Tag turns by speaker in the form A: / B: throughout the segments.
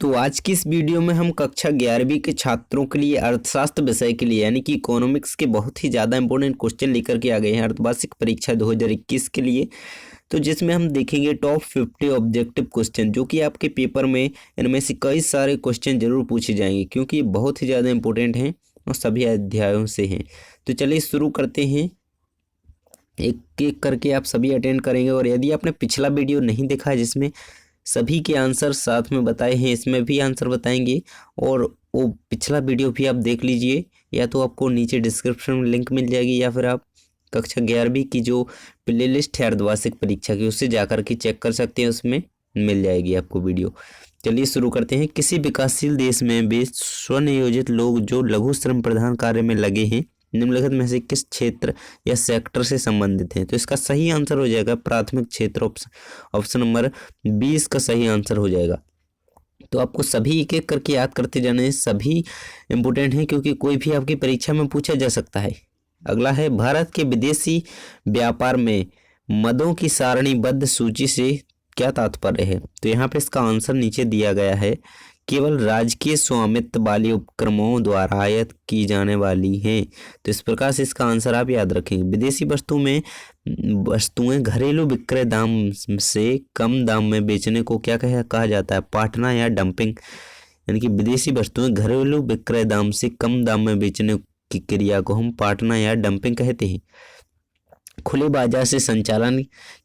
A: तो आज की इस वीडियो में हम कक्षा 11वीं के छात्रों के लिए अर्थशास्त्र विषय के लिए यानी कि इकोनॉमिक्स के बहुत ही ज़्यादा इंपॉर्टेंट क्वेश्चन लेकर के आ गए हैं अर्धवार्षिक परीक्षा 2021 के लिए। तो जिसमें हम देखेंगे टॉप 50 ऑब्जेक्टिव क्वेश्चन, जो कि आपके पेपर में इनमें से कई सारे क्वेश्चन जरूर पूछे जाएंगे क्योंकि ये बहुत ही ज़्यादा इंपॉर्टेंट हैं और सभी अध्यायों से हैं। तो चलिए शुरू करते हैं। एक एक करके आप सभी अटेंड करेंगे और यदि आपने पिछला वीडियो नहीं देखा है जिसमें सभी के आंसर साथ में बताए हैं, इसमें भी आंसर बताएंगे और वो पिछला वीडियो भी आप देख लीजिए, या तो आपको नीचे डिस्क्रिप्शन में लिंक मिल जाएगी या फिर आप कक्षा 11वीं की जो प्लेलिस्ट है अर्धवार्षिक परीक्षा की उससे जाकर के चेक कर सकते हैं, उसमें मिल जाएगी आपको वीडियो। चलिए शुरू करते हैं। किसी विकासशील देश में वे स्वनियोजित लोग जो लघु श्रम प्रधान कार्य में लगे हैं निम्नलिखित में से किस क्षेत्र या सेक्टर से संबंधित हैं? तो इसका सही आंसर हो जाएगा प्राथमिक क्षेत्र, ऑप्शन नंबर 20 का सही आंसर हो जाएगा। तो आपको सभी एक एक करके याद करते जाने हैं, सभी इंपोर्टेंट हैं क्योंकि कोई भी आपकी परीक्षा में पूछा जा सकता है। अगला है भारत के विदेशी व्यापार में मदों की सारणीबद्ध सूची से क्या तात्पर्य है? तो यहाँ पे इसका आंसर नीचे दिया गया है, केवल राजकीय स्वामित्व वाले उपक्रमों द्वारा आयात की जाने वाली हैं। तो इस प्रकार से इसका आंसर आप याद रखेंगे। विदेशी वस्तुएं घरेलू विक्रय दाम से कम दाम में बेचने को क्या कहा जाता है? पाटना या डंपिंग। यानी कि विदेशी वस्तुएं घरेलू विक्रय दाम से कम दाम में बेचने की क्रिया को हम पाटना या डंपिंग कहते हैं। खुले बाजार से संचालन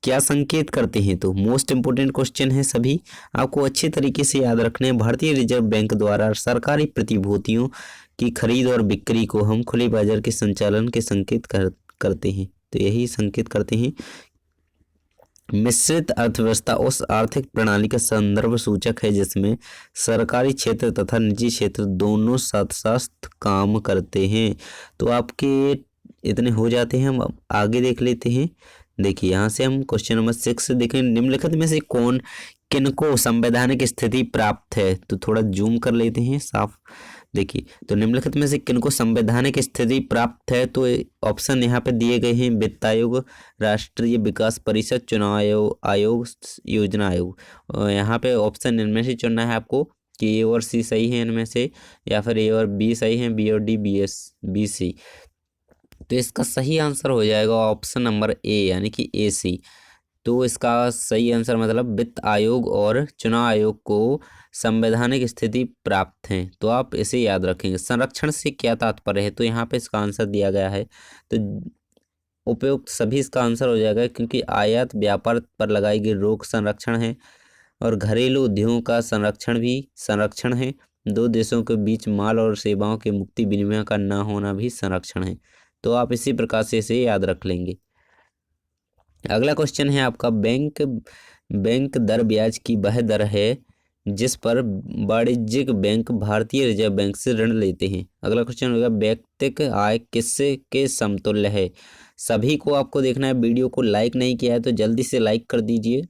A: क्या संकेत करते हैं? तो मोस्ट इंपोर्टेंट क्वेश्चन है, सभी आपको अच्छे तरीके से याद रखने हैं। भारतीय रिजर्व बैंक द्वारा सरकारी प्रतिभूतियों की खरीद और बिक्री को हम खुले बाजार के संचालन के संकेत करते हैं। तो यही संकेत करते हैं। मिश्रित अर्थव्यवस्था उस आर्थिक प्रणाली का संदर्भ सूचक है जिसमें सरकारी क्षेत्र तथा निजी क्षेत्र दोनों साथ साथ काम करते हैं। तो आपके इतने हो जाते हैं। हम आगे देख लेते हैं। देखिए यहाँ से हम क्वेश्चन नंबर 6 देखें, निम्नलिखित में से किनको संवैधानिक स्थिति प्राप्त है? तो थोड़ा जूम कर लेते हैं साफ। देखिए तो निम्नलिखित में से किनको संवैधानिक स्थिति प्राप्त है? तो ऑप्शन यहाँ पे दिए गए हैं, वित्त आयोग, राष्ट्रीय विकास परिषद, चुनाव आयोग, योजना आयोग। यहाँ पे ऑप्शन इनमें से चुनना है आपको कि ए और सी सही है इनमें से, या फिर ए और बी सही है, बी और डी, बी सी। तो इसका सही आंसर हो जाएगा ऑप्शन नंबर ए यानी कि ए सी। तो इसका सही आंसर मतलब वित्त आयोग और चुनाव आयोग को संवैधानिक स्थिति प्राप्त है। तो आप इसे याद रखेंगे। संरक्षण से क्या तात्पर्य है? तो यहाँ पे इसका आंसर दिया गया है, तो उपयुक्त सभी इसका आंसर हो जाएगा क्योंकि आयात व्यापार पर लगाई गई रोक संरक्षण है और घरेलू उद्योगों का संरक्षण भी संरक्षण है। दो देशों के बीच माल और सेवाओं के मुक्ति विनिमय का न होना भी संरक्षण है। तो आप इसी प्रकार से इसे याद रख लेंगे। अगला क्वेश्चन है आपका, बैंक दर ब्याज की वह दर है जिस पर वाणिज्यिक बैंक भारतीय रिजर्व बैंक से ऋण लेते हैं। अगला क्वेश्चन होगा, व्यक्तिगत आय किससे के समतुल्य है? सभी को आपको देखना है। वीडियो को लाइक नहीं किया है तो जल्दी से लाइक कर दीजिए।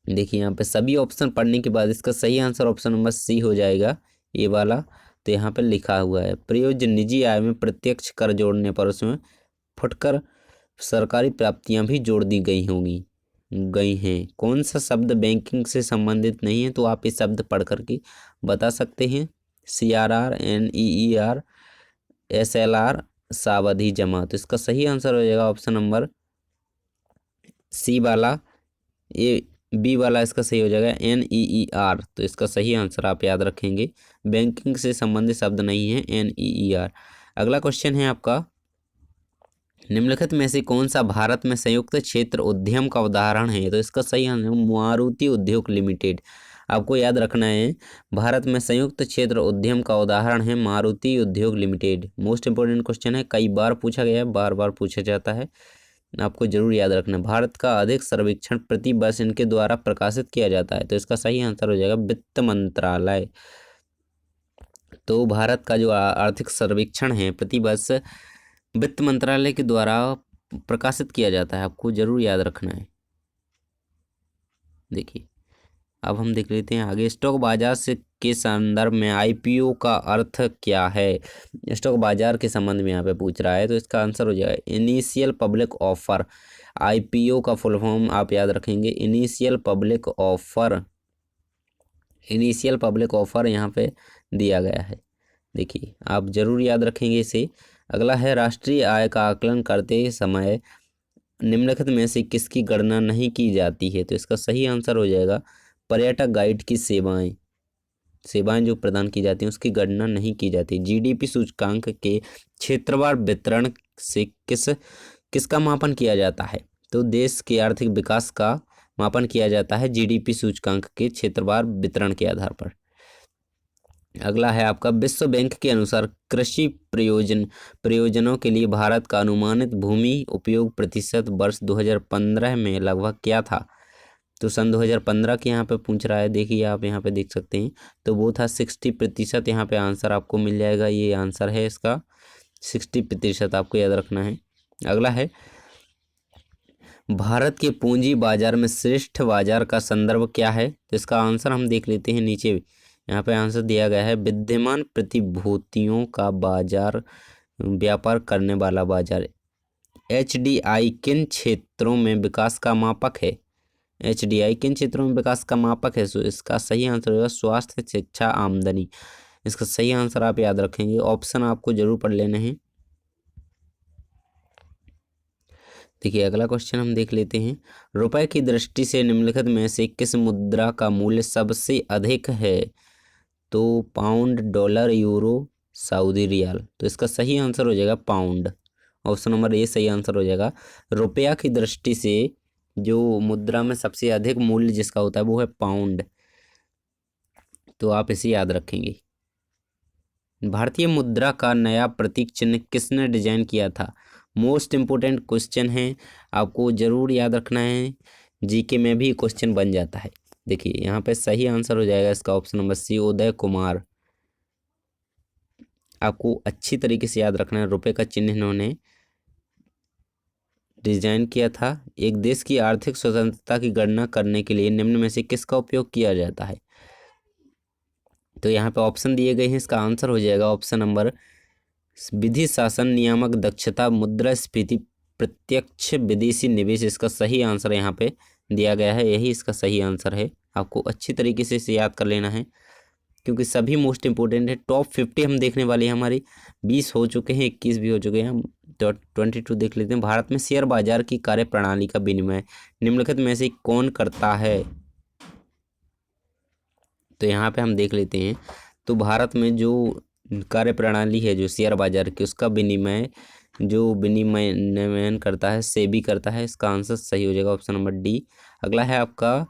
A: देखिए यहाँ पे सभी ऑप्शन पढ़ने के बाद इसका सही आंसर ऑप्शन नंबर सी हो जाएगा, ये वाला। तो यहाँ पे लिखा हुआ है, प्रयोज्य निजी आय में प्रत्यक्ष कर जोड़ने पर उसमें फुटकर सरकारी प्राप्तियां भी जोड़ दी गई हैं। कौन सा शब्द बैंकिंग से संबंधित नहीं है? तो आप इस शब्द पढ़ करके बता सकते हैं। CRR, NEER, SLR, सावधि जमा। तो इसका सही आंसर हो जाएगा ऑप्शन नंबर सी वाला। ये बी वाला इसका सही हो जाएगा NEER। तो इसका सही आंसर आप याद रखेंगे। बैंकिंग से संबंधित शब्द नहीं है NEER। अगला क्वेश्चन है आपका, निम्नलिखित में से कौन सा भारत में संयुक्त क्षेत्र उद्यम का उदाहरण है? तो इसका सही आंसर मारुति उद्योग लिमिटेड। आपको याद रखना है, भारत में संयुक्त क्षेत्र उद्यम का उदाहरण है मारुति उद्योग लिमिटेड। मोस्ट इंपोर्टेंट क्वेश्चन है, कई बार पूछा गया है, बार बार पूछा जाता है, आपको जरूर याद रखना। भारत का अधिक सर्वेक्षण प्रति वर्ष इनके द्वारा प्रकाशित किया जाता है। तो इसका सही आंसर हो जाएगा वित्त मंत्रालय। तो भारत का जो आर्थिक सर्वेक्षण है प्रति वर्ष वित्त मंत्रालय के द्वारा प्रकाशित किया जाता है, आपको जरूर याद रखना है। देखिए अब हम देख लेते हैं आगे, स्टॉक बाजार से के संदर्भ में IPO का अर्थ क्या है? स्टॉक बाजार के संबंध में यहाँ पे पूछ रहा है, तो इसका आंसर हो जाएगा इनिशियल पब्लिक ऑफर। IPO का फुल फॉर्म आप याद रखेंगे, initial public offer initial public offer यहाँ पे दिया गया है। देखिए आप जरूर याद रखेंगे इसे। अगला है राष्ट्रीय आय का आकलन करते समय निम्नलिखित में से किसकी गणना नहीं की जाती है? तो इसका सही आंसर हो जाएगा पर्यटक गाइड की सेवाएं। सेवाएं जो प्रदान की जाती हैं उसकी गणना नहीं की जाती। जीडीपी सूचकांक के क्षेत्रवार वितरण से किसका मापन किया जाता है? तो देश के आर्थिक विकास का मापन किया जाता है जीडीपी सूचकांक के क्षेत्रवार वितरण के आधार पर। अगला है आपका विश्व बैंक के अनुसार कृषि प्रयोजनों के लिए भारत का अनुमानित भूमि उपयोग प्रतिशत वर्ष 2015 में लगभग क्या था? तो सन 2015 के यहाँ पे पूछ रहा है। देखिए आप यहाँ पे देख सकते हैं, तो वो था 60%। यहाँ पे आंसर आपको मिल जाएगा, ये आंसर है इसका 60%, आपको याद रखना है। अगला है भारत के पूंजी बाजार में श्रेष्ठ बाजार का संदर्भ क्या है? तो इसका आंसर हम देख लेते हैं। नीचे यहाँ पे आंसर दिया गया है विद्यमान प्रतिभूतियों का बाजार, व्यापार करने वाला बाजार। एचडीआई किन क्षेत्रों में विकास का मापक है? एचडीआई किन क्षेत्रों में विकास का मापक है? तो इसका सही आंसर होगा स्वास्थ्य, शिक्षा, आमदनी। इसका सही आंसर आप याद रखेंगे। ऑप्शन आपको जरूर पढ़ लेने हैं। देखिए अगला क्वेश्चन हम देख लेते हैं। रुपए की दृष्टि से निम्नलिखित में से किस मुद्रा का मूल्य सबसे अधिक है? तो pound, dollar, euro, Saudi riyal. तो इसका सही आंसर हो जाएगा पाउंड। ऑप्शन नंबर ए सही आंसर हो जाएगा। रुपया की दृष्टि से जो मुद्रा में सबसे अधिक मूल्य जिसका होता है वो है पाउंड। तो आप इसे याद रखेंगे। भारतीय मुद्रा का नया प्रतीक चिन्ह किसने डिजाइन किया था? मोस्ट इम्पोर्टेंट क्वेश्चन है, आपको जरूर याद रखना है। जीके में भी क्वेश्चन बन जाता है। देखिए यहाँ पे सही आंसर हो जाएगा इसका option number C, Uday Kumar. आपको अच्छी तरीके से याद रखना है। रुपए का चिन्ह इन्होंने डिजाइन किया था। एक देश की आर्थिक स्वतंत्रता की गणना करने के लिए निम्न में से किसका उपयोग किया जाता है? तो यहाँ पे ऑप्शन दिए गए हैं, इसका आंसर हो जाएगा ऑप्शन नंबर विधि, शासन, नियामक, दक्षता, मुद्रास्फीति, प्रत्यक्ष विदेशी निवेश। इसका सही आंसर यहाँ पे दिया गया है, यही इसका सही आंसर है। आपको अच्छी तरीके से इसे याद कर लेना है क्योंकि सभी मोस्ट इंपोर्टेंट है। टॉप 50 हम देखने वाले हैं, हमारी 20 हो चुके हैं, 21 भी हो चुके हैं, हम 22 देख लेते हैं। भारत में शेयर बाजार की कार्यप्रणाली का विनिमय निम्नलिखित में से कौन करता है? तो यहाँ पे हम देख लेते हैं। तो भारत में जो कार्यप्रणाली है जो शेयर बाजार की, उसका विनिमय जो विनिमयन करता है सेबी करता है। इसका आंसर सही हो जाएगा ऑप्शन नंबर डी। अगला है आपका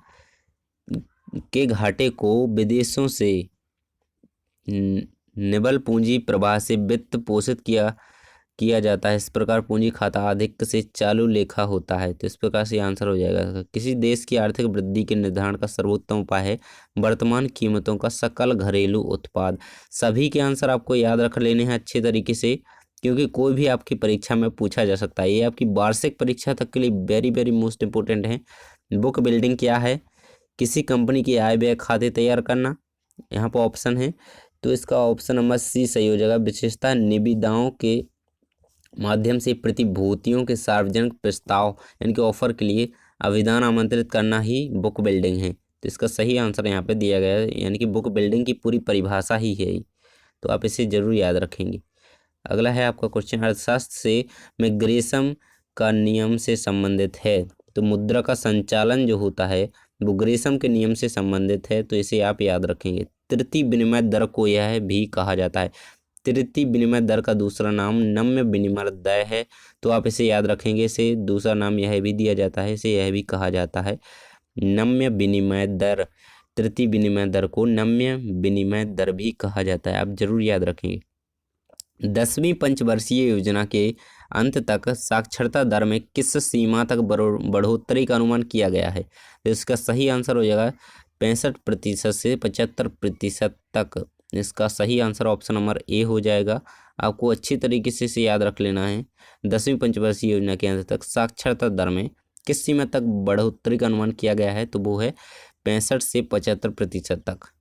A: के घाटे को विदेशों से निवल पूंजी प्रवाह से वित्त पोषित किया जाता है। इस प्रकार पूंजी खाता अधिक से चालू लेखा होता है। तो इस प्रकार से आंसर हो जाएगा। किसी देश की आर्थिक वृद्धि के निर्धारण का सर्वोत्तम उपाय है वर्तमान कीमतों का सकल घरेलू उत्पाद। सभी के आंसर आपको याद रख लेने हैं अच्छे तरीके से क्योंकि कोई भी आपकी परीक्षा में पूछा जा सकता है। ये आपकी वार्षिक परीक्षा तक के लिए वेरी वेरी मोस्ट इंपोर्टेंट है। बुक बिल्डिंग क्या है? किसी कंपनी की आय व्यय खाते तैयार करना। यहाँ पर ऑप्शन है, तो इसका ऑप्शन नंबर सी सही हो जाएगा। विशेषता निविदाओं के माध्यम से प्रतिभूतियों के सार्वजनिक प्रस्ताव यानी कि ऑफर के लिए आवेदन आमंत्रित करना ही बुक बिल्डिंग है। तो इसका सही आंसर यहाँ पे दिया गया है, यानी कि बुक बिल्डिंग की पूरी परिभाषा ही है। तो आप इसे जरूर याद रखेंगे। अगला है आपका क्वेश्चन, अर्थशास्त्र से में ग्रेसम का नियम से संबंधित है। तो मुद्रा का संचालन जो होता है वो ग्रेसम के नियम से संबंधित है। तो इसे आप याद रखेंगे। तृतीय विनिमय दर को यह भी कहा जाता है। तृतीय विनिमय दर का दूसरा नाम नम्य विनिमय दर है। तो आप इसे याद रखेंगे। इसे दूसरा नाम यह भी दिया जाता है, इसे यह भी कहा जाता है नम्य विनिमय दर। तृतीय विनिमय दर को नम्य विनिमय दर भी कहा जाता है, आप जरूर याद रखेंगे। 10वीं पंचवर्षीय योजना के अंत तक साक्षरता दर में किस सीमा तक बढ़ोतरी का अनुमान किया गया है? तो इसका सही आंसर हो जाएगा 65% से 75% तक। इसका सही आंसर ऑप्शन नंबर ए हो जाएगा। आपको अच्छी तरीके से इसे याद रख लेना है। 10वीं पंचवर्षीय योजना के अंत तक साक्षरता दर में किस सीमा तक बढ़ोतरी का अनुमान किया गया है? तो वो है 65 से 75% तक।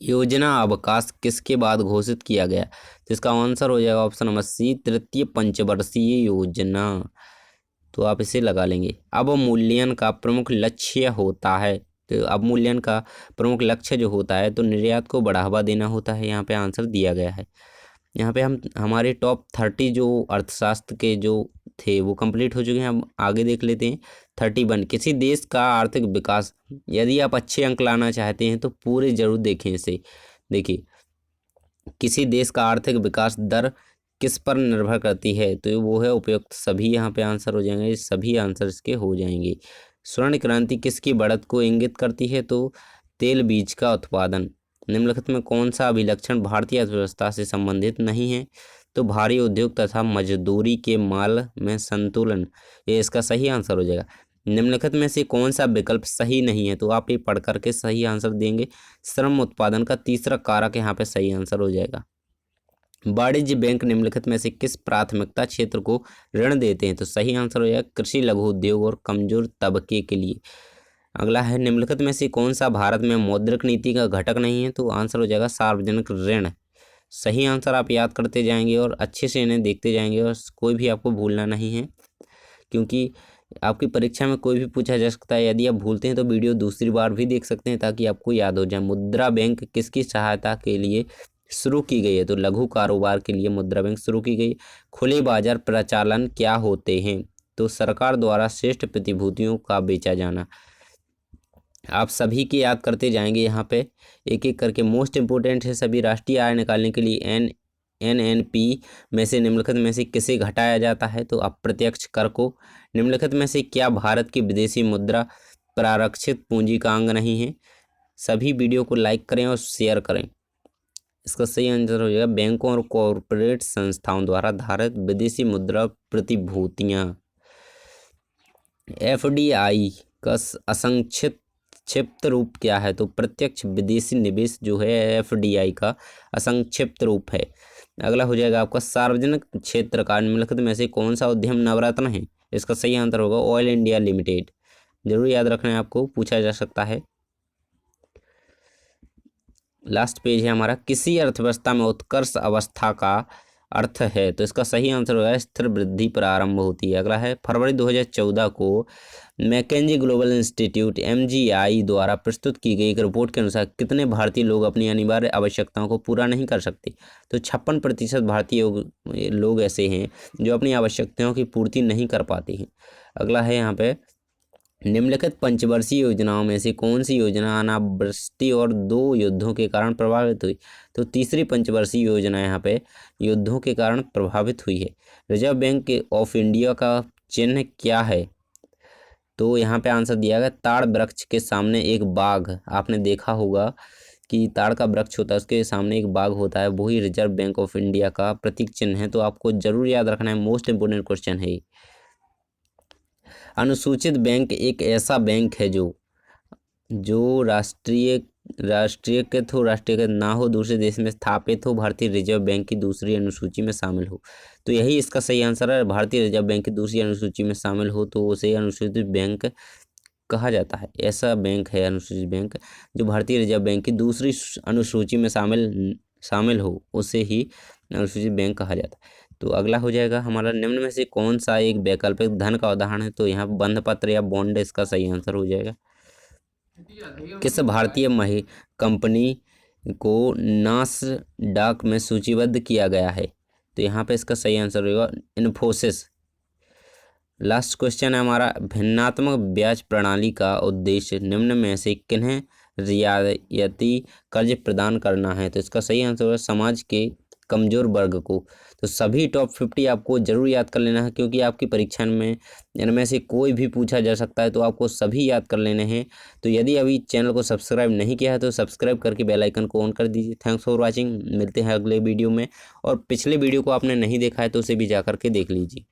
A: योजना अवकाश किसके बाद घोषित किया गया? जिसका आंसर हो जाएगा ऑप्शन नंबर सी, तृतीय पंचवर्षीय योजना। तो आप इसे लगा लेंगे। अवमूल्यन का प्रमुख लक्ष्य होता है। तो अवमूल्यन का प्रमुख लक्ष्य जो होता है तो निर्यात को बढ़ावा देना होता है। यहाँ पे आंसर दिया गया है। यहाँ पे हम हमारे टॉप 30 जो अर्थशास्त्र के जो थे वो कंप्लीट हो चुके हैं। हम आगे देख लेते हैं 31। किसी देश का आर्थिक विकास, यदि आप अच्छे अंक लाना चाहते हैं तो पूरे जरूर देखें इसे। देखिए, किसी देश का आर्थिक विकास दर किस पर निर्भर करती है, तो वो है उपयुक्त। सभी यहाँ पे आंसर हो जाएंगे, सभी आंसर इसके हो जाएंगे। स्वर्ण क्रांति किसकी बढ़त को इंगित करती है, तो तेल बीज का उत्पादन। निम्नलिखित में कौन सा अभिलक्षण भारतीय अर्थव्यवस्था से संबंधित नहीं है, तो भारी उद्योग तथा मजदूरी के माल में संतुलन, ये इसका सही आंसर हो जाएगा। निम्नलिखित में से कौन सा विकल्प सही नहीं है, तो आप ये पढ़ करके सही आंसर देंगे। श्रम उत्पादन का तीसरा कारक यहाँ पे सही आंसर हो जाएगा। वाणिज्य बैंक निम्नलिखित में से किस प्राथमिकता क्षेत्र को ऋण देते हैं, तो सही आंसर हो जाएगा कृषि, लघु उद्योग और कमजोर तबके के लिए। अगला है, निम्नलिखित में से कौन सा भारत में मौद्रिक नीति का घटक नहीं है, तो आंसर हो जाएगा सार्वजनिक ऋण। सही आंसर आप याद करते जाएंगे और अच्छे से इन्हें देखते जाएंगे और कोई भी आपको भूलना नहीं है, क्योंकि आपकी परीक्षा में कोई भी पूछा जा सकता है। यदि आप भूलते हैं तो वीडियो दूसरी बार भी देख सकते हैं ताकि आपको याद हो जाए। मुद्रा बैंक किसकी सहायता के लिए शुरू की गई है, तो लघु कारोबार के लिए मुद्रा बैंक शुरू की गई। खुले बाजार प्रचालन क्या होते हैं, तो सरकार द्वारा श्रेष्ठ प्रतिभूतियों का बेचा जाना। आप सभी की याद करते जाएंगे यहाँ पे एक एक करके। मोस्ट इंपोर्टेंट है, सभी राष्ट्रीय आय निकालने के लिए NNP में से निम्नलिखित में से किसे घटाया जाता है, तो अप्रत्यक्ष कर को। निम्नलिखित में से क्या भारत की विदेशी मुद्रा प्रारक्षित पूंजी का अंग नहीं है। सभी वीडियो को लाइक करें और शेयर करें। इसका सही आंसर हो जाएगा बैंकों और कॉरपोरेट संस्थाओं द्वारा धारित विदेशी मुद्रा प्रतिभूतियां। FDI का असंक्षिप्त रूप क्या है, तो प्रत्यक्ष विदेशी निवेश जो है FDI का असंक्षिप्त रूप है। अगला हो जाएगा आपका सार्वजनिक क्षेत्र का निम्नलिखित में से कौन सा उद्यम नवरत्न है, इसका सही आंसर होगा ऑयल इंडिया लिमिटेड। जरूर याद रखना है, आपको पूछा जा सकता है। लास्ट पेज है हमारा, किसी अर्थव्यवस्था में उत्कर्ष अवस्था का अर्थ है, तो इसका सही आंसर होगा स्थिर वृद्धि प्रारंभ होती है। अगला है, फरवरी 2014 को मैकेंजी ग्लोबल इंस्टीट्यूट MGI द्वारा प्रस्तुत की गई एक रिपोर्ट के अनुसार कितने भारतीय लोग अपनी अनिवार्य आवश्यकताओं को पूरा नहीं कर सकते, तो 56% भारतीय लोग ऐसे हैं जो अपनी आवश्यकताओं की पूर्ति नहीं कर पाते हैं। अगला है यहाँ पे, निम्नलिखित पंचवर्षीय योजनाओं में से कौन सी योजना अनावृष्टि और 2 युद्धों के कारण प्रभावित हुई, तो तीसरी पंचवर्षीय योजना यहाँ पे युद्धों के कारण प्रभावित हुई है। रिजर्व बैंक ऑफ इंडिया का चिन्ह क्या है, तो यहाँ पे आंसर दिया गया ताड़ वृक्ष के सामने एक बाघ। आपने देखा होगा कि ताड़ का वृक्ष होता है, उसके सामने एक बाघ होता है, वही रिजर्व बैंक ऑफ इंडिया का प्रतीक चिन्ह है। तो आपको जरूर याद रखना है, मोस्ट इंपोर्टेंट क्वेश्चन है। अनुसूचित बैंक एक ऐसा बैंक है जो राष्ट्रीयकृत ना हो, दूसरे देश में स्थापित हो, भारतीय रिजर्व बैंक की दूसरी अनुसूची में शामिल हो। तो यही इसका सही आंसर है, भारतीय रिजर्व बैंक की दूसरी अनुसूची में शामिल हो तो उसे अनुसूचित बैंक कहा जाता है। ऐसा बैंक है अनुसूचित बैंक जो भारतीय रिजर्व बैंक की दूसरी अनुसूची में शामिल हो, उसे ही अनुसूचित बैंक कहा जाता है। तो अगला हो जाएगा हमारा, निम्न में से कौन सा एक वैकल्पिक धन का उदाहरण है, तो यहाँ बंध पत्र या बॉन्ड इसका सही आंसर हो जाएगा। किस भारतीय कंपनी को नासडाक में सूचीबद्ध किया गया है, तो यहाँ पे इसका सही आंसर होगा इन्फोसिस। लास्ट क्वेश्चन है हमारा, भिन्नात्मक ब्याज प्रणाली का उद्देश्य निम्न में से किन्हें रियायती कर्ज प्रदान करना है, तो इसका सही आंसर होगा समाज के कमजोर वर्ग को। तो सभी टॉप 50 आपको जरूर याद कर लेना है, क्योंकि आपकी परीक्षा में इनमें से कोई भी पूछा जा सकता है, तो आपको सभी याद कर लेने हैं। तो यदि अभी चैनल को सब्सक्राइब नहीं किया है तो सब्सक्राइब करके बेल आइकन को ऑन कर दीजिए। थैंक्स फॉर वाचिंग, मिलते हैं अगले वीडियो में। और पिछले वीडियो को आपने नहीं देखा है तो उसे भी जा करके देख लीजिए।